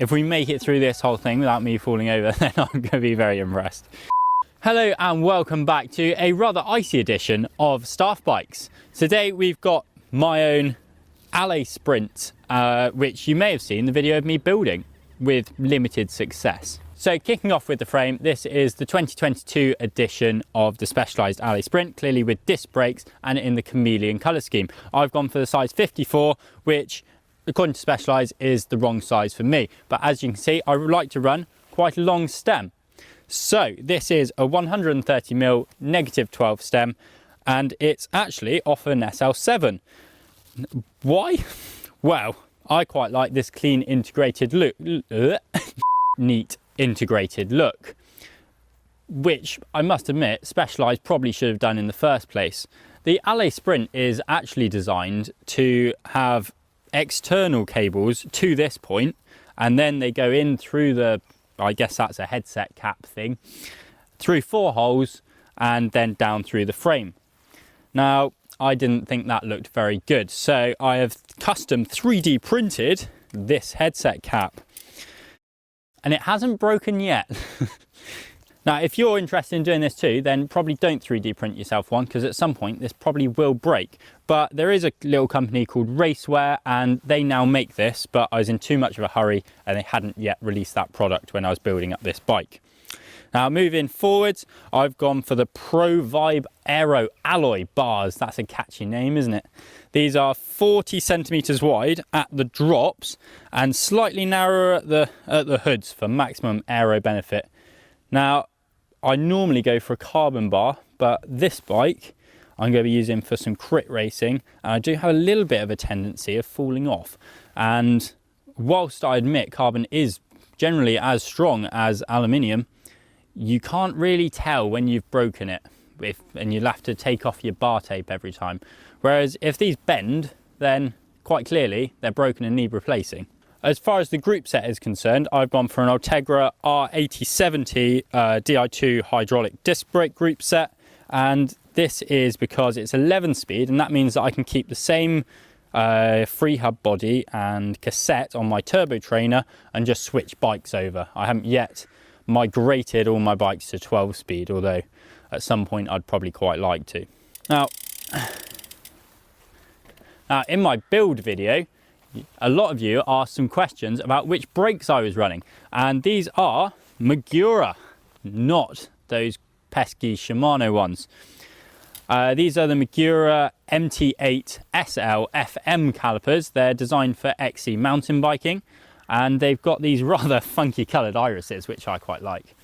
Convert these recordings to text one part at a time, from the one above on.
If we make it through this whole thing without me falling over, then I'm going to be very impressed. Hello and welcome back to a rather icy edition of Staff Bikes. Today we've got my own Allez Sprint, which you may have seen the video of me building with limited success. So kicking off with the frame, this is the 2022 edition of the Specialized Allez Sprint, clearly with disc brakes and in the Chameleon colour scheme. I've gone for the size 54, which according to Specialized is the wrong size for me. But as you can see, I would like to run quite a long stem. So this is a 130mm -12 stem, and it's actually off an SL7. Why? Well, I quite like this clean integrated look, neat integrated look, which I must admit Specialized probably should have done in the first place. The Allez Sprint is actually designed to have external cables to this point, and then they go in through the, I guess that's a headset cap thing, through 4 holes and then down through the frame. Now, I didn't think that looked very good, so I have custom 3D printed this headset cap, and it hasn't broken yet. Now, if you're interested in doing this too, then probably don't 3D print yourself one, because at some point this probably will break. But there is a little company called Raceware, and they now make this, but I was in too much of a hurry and they hadn't yet released that product when I was building up this bike. Now, moving forwards, I've gone for the Pro Vibe Aero alloy bars. That's a catchy name, isn't it? These are 40 centimeters wide at the drops and slightly narrower at the hoods for maximum aero benefit. Now, I normally go for a carbon bar, but this bike I'm going to be using for some crit racing, and I do have a little bit of a tendency of falling off. And whilst I admit carbon is generally as strong as aluminium, you can't really tell when you've broken it, and you'll have to take off your bar tape every time. Whereas if these bend, then quite clearly they're broken and need replacing. As far as the group set is concerned, I've gone for an Ultegra R8070 Di2 hydraulic disc brake group set, and this is because it's 11 speed, and that means that I can keep the same free hub body and cassette on my turbo trainer and just switch bikes over. I haven't yet migrated all my bikes to 12 speed, although at some point I'd probably quite like to. Now in my build video, a lot of you asked some questions about which brakes I was running, and these are Magura, not those pesky Shimano ones. These are the Magura MT8 SL FM calipers. They're designed for XC mountain biking, and they've got these rather funky coloured irises, which I quite like.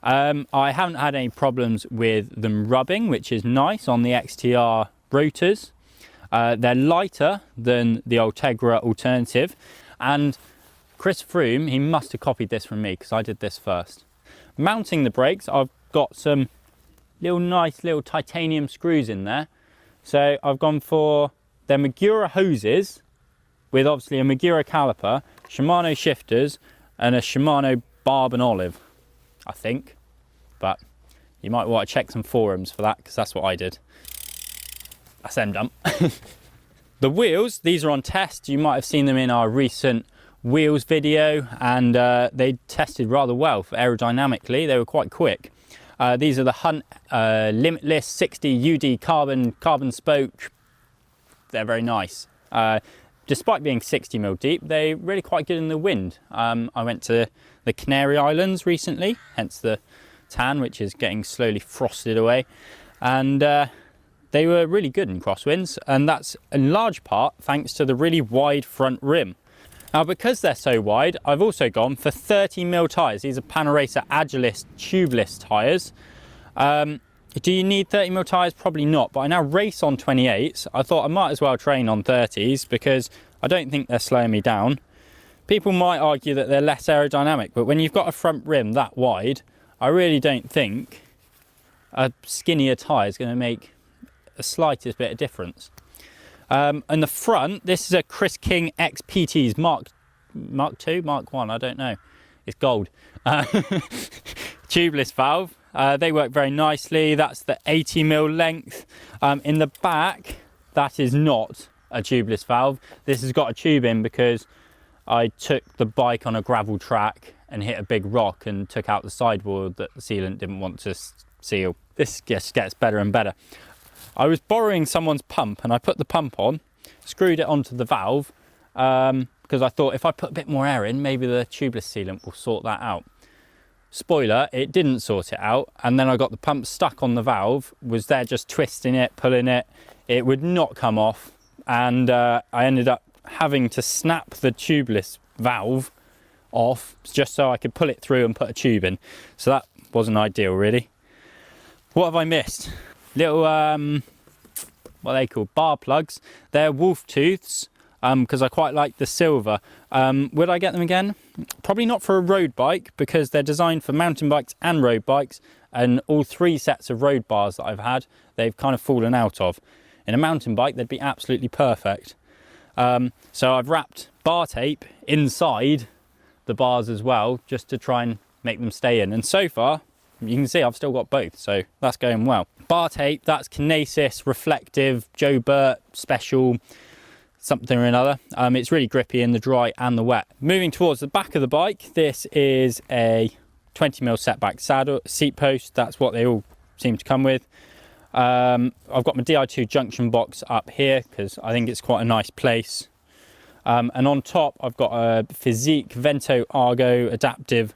I haven't had any problems with them rubbing, which is nice on the XTR rotors. They're lighter than the Ultegra alternative, and Chris Froome, he must have copied this from me because I did this first. Mounting the brakes, I've got some nice little titanium screws in there. So I've gone for their Magura hoses with obviously a Magura caliper, Shimano shifters, and a Shimano barb and olive, I think. But you might want to check some forums for that, because that's what I did. That's them done. The wheels, these are on test. You might have seen them in our recent wheels video, and they tested rather well for aerodynamically. They were quite quick. These are the Hunt Limitless 60 UD carbon spoke. They're very nice. Despite being 60mm deep, they're really quite good in the wind. I went to the Canary Islands recently, hence the tan, which is getting slowly frosted away. And they were really good in crosswinds, and that's in large part thanks to the really wide front rim. Now, because they're so wide, I've also gone for 30mm tyres. These are Panaracer Agilist tubeless tyres. Do you need 30mm tyres? Probably not, but I now race on 28s. I thought I might as well train on 30s because I don't think they're slowing me down. People might argue that they're less aerodynamic, but when you've got a front rim that wide, I really don't think a skinnier tyre is going to make the slightest bit of difference. And the front, this is a Chris King X Peatys Mark 2, Mark 1, I don't know. It's gold. Tubeless valve. They work very nicely. That's the 80mm length. In the back, that is not a tubeless valve. This has got a tube in because I took the bike on a gravel track and hit a big rock and took out the sidewall that the sealant didn't want to seal. This just gets better and better. I was borrowing someone's pump and I put the pump on, screwed it onto the valve, because I thought if I put a bit more air in, maybe the tubeless sealant will sort that out. Spoiler, it didn't sort it out, and then I got the pump stuck on the valve, was there just twisting it, pulling it, it would not come off, and I ended up having to snap the tubeless valve off just so I could pull it through and put a tube in. So that wasn't ideal really. What have I missed? Little, what are they called? Bar plugs. They're Wolftooths, because I quite like the silver. Would I get them again? Probably not for a road bike, because they're designed for mountain bikes and road bikes, and all 3 sets of road bars that I've had, they've kind of fallen out of. In a mountain bike, they'd be absolutely perfect. So I've wrapped bar tape inside the bars as well, just to try and make them stay in. And so far, you can see I've still got both, so that's going well. Bar tape, that's Kinesis, reflective, Burt special, something or another. It's really grippy in the dry and the wet. Moving towards the back of the bike, this is a 20mm setback saddle seat post. That's what they all seem to come with. I've got my Di2 junction box up here because I think it's quite a nice place. And on top, I've got a Fizik Vento Argo adaptive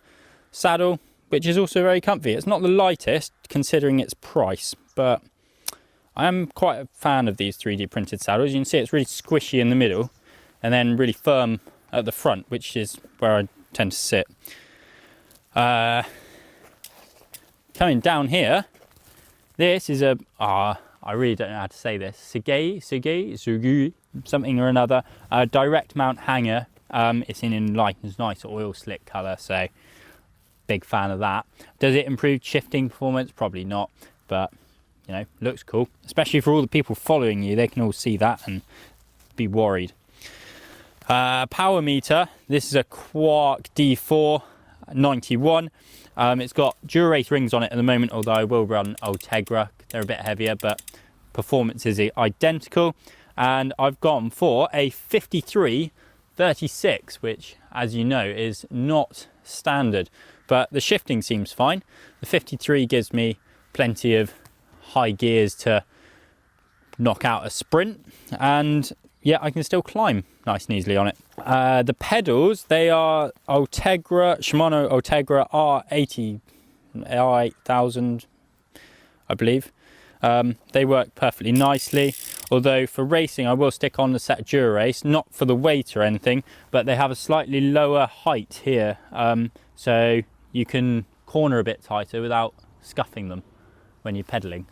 saddle, which is also very comfy. It's not the lightest considering its price, but I am quite a fan of these 3D printed saddles. You can see it's really squishy in the middle and then really firm at the front, which is where I tend to sit. Coming down here, this is a, I really don't know how to say this, Sigeyi, something or another, direct mount hanger. It's in nice oil slick colour, so big fan of that. Does it improve shifting performance? Probably not, but you know, looks cool, especially for all the people following you. They can all see that and be worried. Power meter, this is a Quarq DFour 91. It's got Dura-Ace rings on it at the moment, although I will run Ultegra. They're a bit heavier, but performance is identical. And I've gone for a 53-36, which, as you know, is not standard, but the shifting seems fine. The 53 gives me plenty of high gears to knock out a sprint, and yeah, I can still climb nice and easily on it. The pedals, they are Shimano Ultegra R8000, I believe. They work perfectly nicely, although for racing I will stick on the set of Dura-Ace, not for the weight or anything, but they have a slightly lower height here, so you can corner a bit tighter without scuffing them when you're pedaling.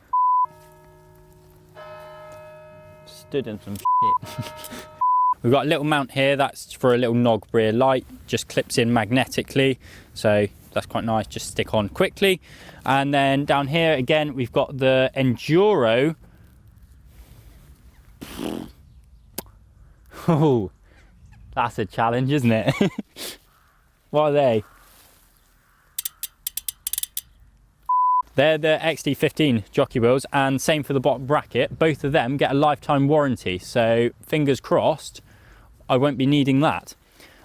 Stood in some shit. We've got a little mount here, that's for a little nog rear light, just clips in magnetically, so that's quite nice, just stick on quickly. And then down here again, we've got the Enduro. Oh, that's a challenge, isn't it? What are they? They're the XD15 jockey wheels, and same for the bottom bracket. Both of them get a lifetime warranty, so fingers crossed I won't be needing that.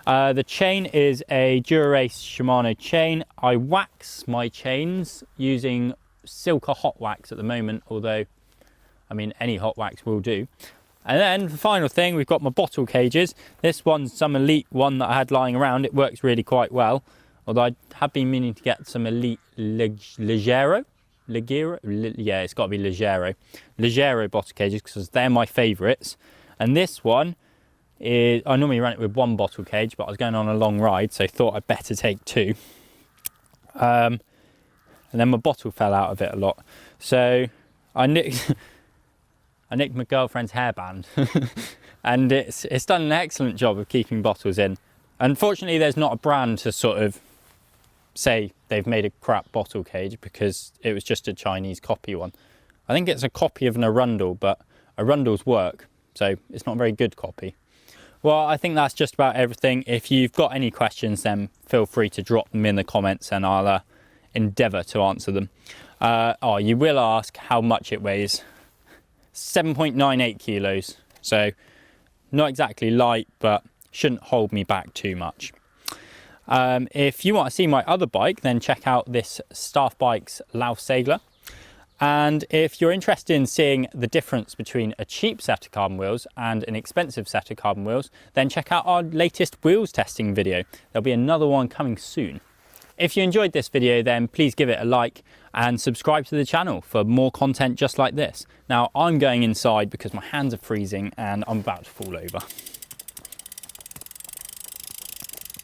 The chain is a Dura-Ace Shimano chain. I wax my chains using Silka hot wax at the moment, although, I mean, any hot wax will do. And then the final thing, we've got my bottle cages. This one's some Elite one that I had lying around. It works really quite well, although I have been meaning to get some Elite Leggero? Yeah, it's got to be Leggero bottle cages, because they're my favourites. And this one is, I normally run it with one bottle cage, but I was going on a long ride, so I thought I'd better take two. And then my bottle fell out of it a lot, so I nicked my girlfriend's hairband, and it's done an excellent job of keeping bottles in. Unfortunately, there's not a brand to sort of say they've made a crap bottle cage, because it was just a Chinese copy one. I think it's a copy of an Arundel, but Arundels work, so it's not a very good copy. Well, I think that's just about everything. If you've got any questions, then feel free to drop them in the comments and I'll endeavour to answer them. Oh, you will ask how much it weighs. 7.98 kilos, so not exactly light, but shouldn't hold me back too much. If you want to see my other bike, then check out this Staff Bikes Laufsegler. And if you're interested in seeing the difference between a cheap set of carbon wheels and an expensive set of carbon wheels, then check out our latest wheels testing video. There'll be another one coming soon. If you enjoyed this video, then please give it a like and subscribe to the channel for more content just like this. Now, I'm going inside because my hands are freezing and I'm about to fall over.